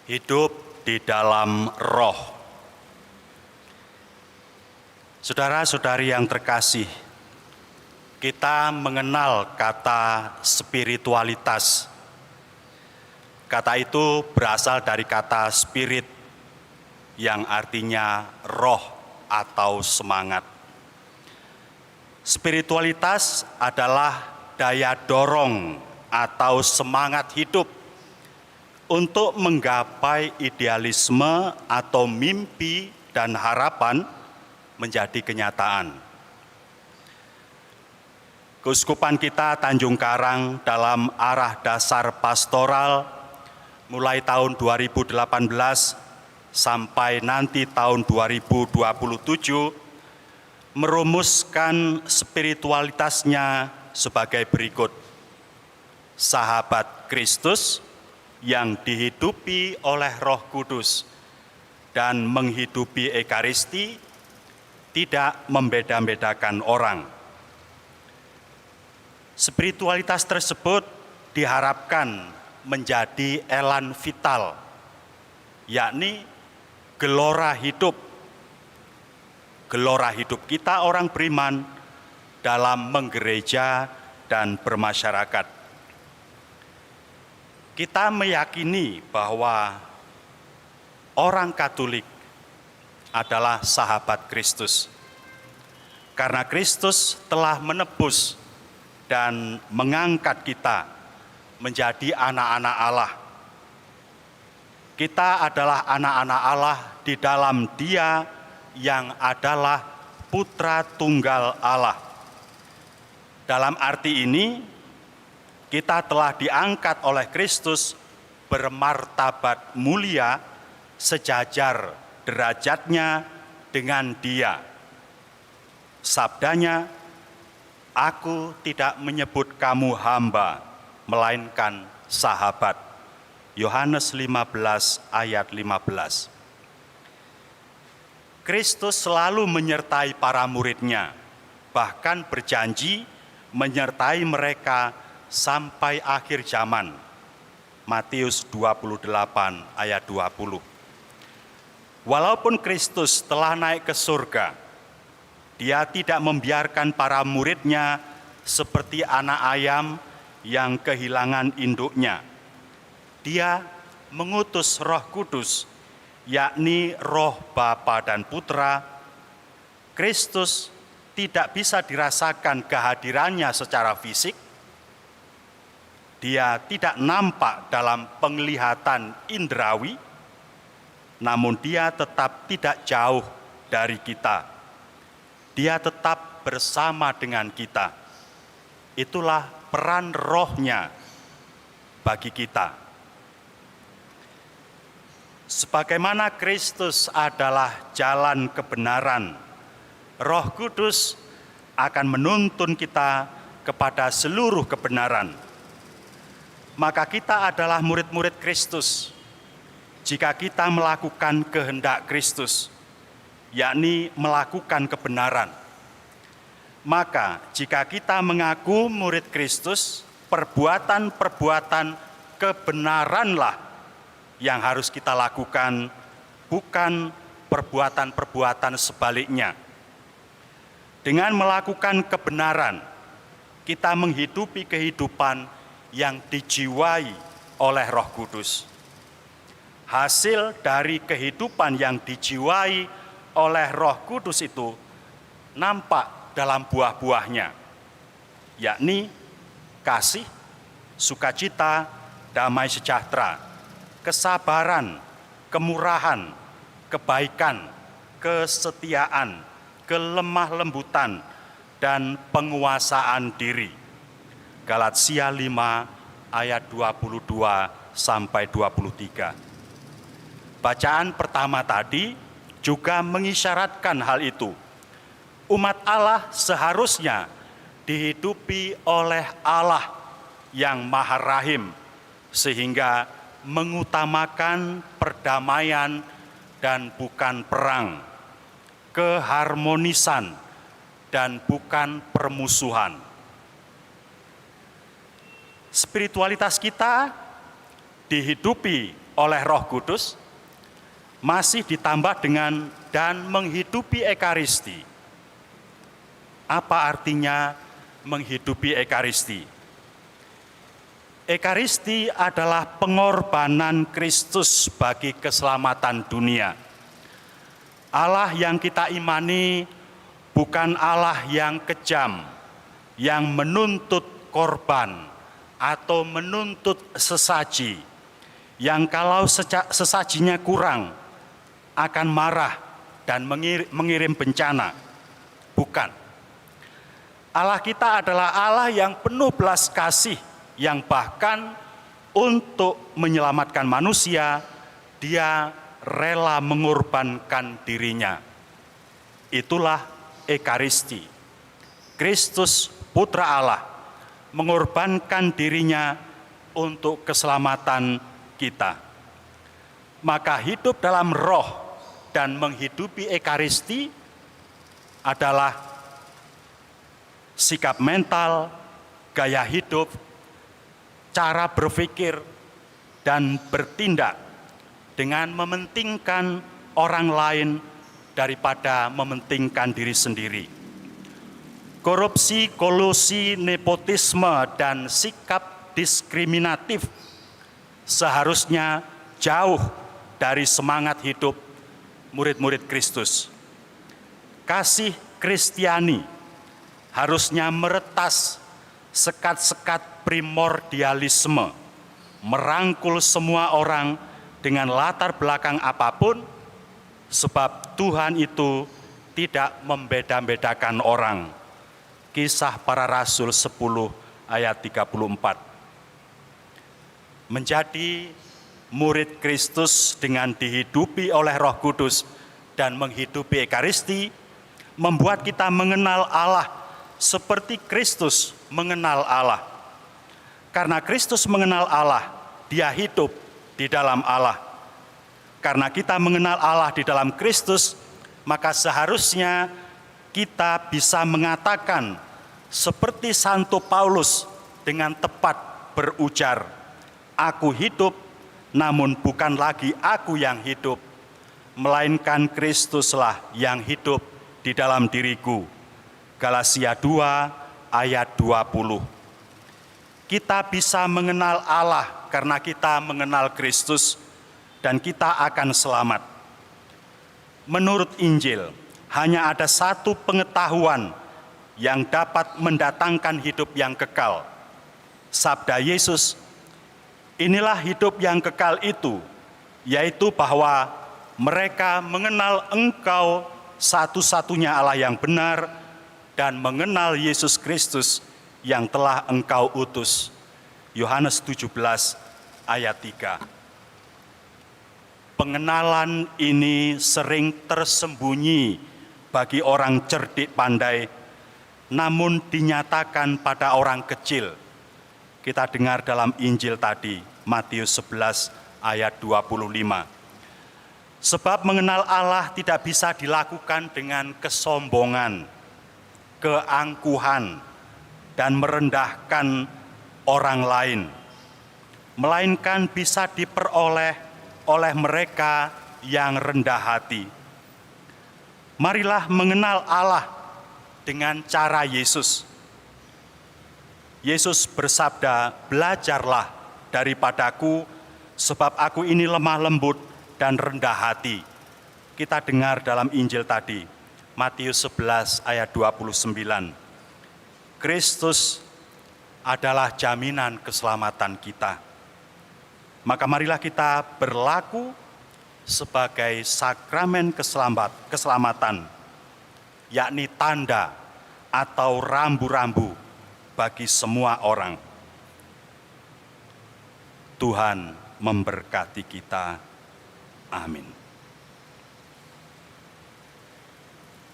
Hidup di dalam roh. Saudara-saudari yang terkasih, kita mengenal kata spiritualitas. Kata itu berasal dari kata spirit yang artinya roh atau semangat. Spiritualitas adalah daya dorong atau semangat hidup untuk menggapai idealisme atau mimpi dan harapan menjadi kenyataan. Keuskupan kita Tanjung Karang dalam arah dasar pastoral mulai tahun 2018 sampai nanti tahun 2027 merumuskan spiritualitasnya sebagai berikut. Sahabat Kristus yang dihidupi oleh Roh Kudus dan menghidupi Ekaristi tidak membeda-bedakan orang. Spiritualitas tersebut diharapkan menjadi elan vital, yakni gelora hidup kita orang beriman dalam menggereja dan bermasyarakat. Kita meyakini bahwa orang Katolik adalah sahabat Kristus, karena Kristus telah menebus dan mengangkat kita menjadi anak-anak Allah. Kita adalah anak-anak Allah di dalam Dia yang adalah Putra Tunggal Allah. Dalam arti ini, kita telah diangkat oleh Kristus bermartabat mulia sejajar derajatnya dengan Dia. Sabdanya, "Aku tidak menyebut kamu hamba, melainkan sahabat." Yohanes 15 ayat 15. Kristus selalu menyertai para murid-Nya, bahkan berjanji menyertai mereka sampai akhir zaman. Matius 28 ayat 20. Walaupun Kristus telah naik ke surga, Dia tidak membiarkan para murid-Nya seperti anak ayam yang kehilangan induknya. Dia mengutus Roh Kudus, yakni Roh Bapa dan Putra. Kristus tidak bisa dirasakan kehadirannya secara fisik. Dia tidak nampak dalam penglihatan indrawi, namun Dia tetap tidak jauh dari kita. Dia tetap bersama dengan kita. Itulah peran rohnya bagi kita. Sebagaimana Kristus adalah jalan kebenaran, Roh Kudus akan menuntun kita kepada seluruh kebenaran. Maka kita adalah murid-murid Kristus jika kita melakukan kehendak Kristus, yakni melakukan kebenaran. Maka jika kita mengaku murid Kristus, perbuatan-perbuatan kebenaranlah yang harus kita lakukan, bukan perbuatan-perbuatan sebaliknya. Dengan melakukan kebenaran, kita menghidupi kehidupan yang dijiwai oleh Roh Kudus. Hasil dari kehidupan yang dijiwai oleh Roh Kudus itu nampak dalam buah-buahnya, yakni kasih, sukacita, damai sejahtera, kesabaran, kemurahan, kebaikan, kesetiaan, kelemah lembutan, dan penguasaan diri. Galatia 5 ayat 22 sampai 23. Bacaan pertama tadi juga mengisyaratkan hal itu. Umat Allah seharusnya dihidupi oleh Allah yang Maha Rahim, sehingga mengutamakan perdamaian dan bukan perang, keharmonisan dan bukan permusuhan. Spiritualitas kita dihidupi oleh Roh Kudus, masih ditambah dengan dan menghidupi Ekaristi. Apa artinya menghidupi Ekaristi? Ekaristi adalah pengorbanan Kristus bagi keselamatan dunia. Allah yang kita imani bukan Allah yang kejam, yang menuntut korban atau menuntut sesaji, yang kalau sesajinya kurang akan marah dan mengirim bencana. Bukan. Allah kita adalah Allah yang penuh belas kasih, yang bahkan untuk menyelamatkan manusia, Dia rela mengorbankan dirinya. Itulah Ekaristi. Kristus Putra Allah mengorbankan dirinya untuk keselamatan kita. Maka hidup dalam roh dan menghidupi Ekaristi adalah sikap mental, gaya hidup, cara berpikir, dan bertindak dengan mementingkan orang lain daripada mementingkan diri sendiri. Korupsi, kolusi, nepotisme, dan sikap diskriminatif seharusnya jauh dari semangat hidup murid-murid Kristus. Kasih Kristiani harusnya meretas sekat-sekat primordialisme, merangkul semua orang dengan latar belakang apapun, sebab Tuhan itu tidak membeda-bedakan orang. Kisah Para Rasul 10 ayat 34. Menjadi murid Kristus dengan dihidupi oleh Roh Kudus dan menghidupi Ekaristi membuat kita mengenal Allah seperti Kristus mengenal Allah. Karena Kristus mengenal Allah, Dia hidup di dalam Allah. Karena kita mengenal Allah di dalam Kristus, maka seharusnya kita bisa mengatakan seperti Santo Paulus dengan tepat berujar, "Aku hidup, namun bukan lagi aku yang hidup, melainkan Kristuslah yang hidup di dalam diriku." Galatia 2 ayat 20. Kita bisa mengenal Allah karena kita mengenal Kristus dan kita akan selamat. Menurut Injil, hanya ada satu pengetahuan yang dapat mendatangkan hidup yang kekal. Sabda Yesus, "Inilah hidup yang kekal itu, yaitu bahwa mereka mengenal Engkau satu-satunya Allah yang benar dan mengenal Yesus Kristus yang telah Engkau utus." Yohanes 17 ayat 3. Pengenalan ini sering tersembunyi bagi orang cerdik pandai, namun dinyatakan pada orang kecil. Kita dengar dalam Injil tadi, Matius 11 ayat 25. Sebab mengenal Allah tidak bisa dilakukan dengan kesombongan, keangkuhan, dan merendahkan orang lain, melainkan bisa diperoleh oleh mereka yang rendah hati. Marilah mengenal Allah dengan cara Yesus. Yesus bersabda, "Belajarlah daripadaku, sebab aku ini lemah lembut dan rendah hati." Kita dengar dalam Injil tadi, Matius 11 ayat 29. Kristus adalah jaminan keselamatan kita. Maka marilah kita berlaku sebagai sakramen keselamatan, yakni tanda atau rambu-rambu bagi semua orang. Tuhan memberkati kita. Amin.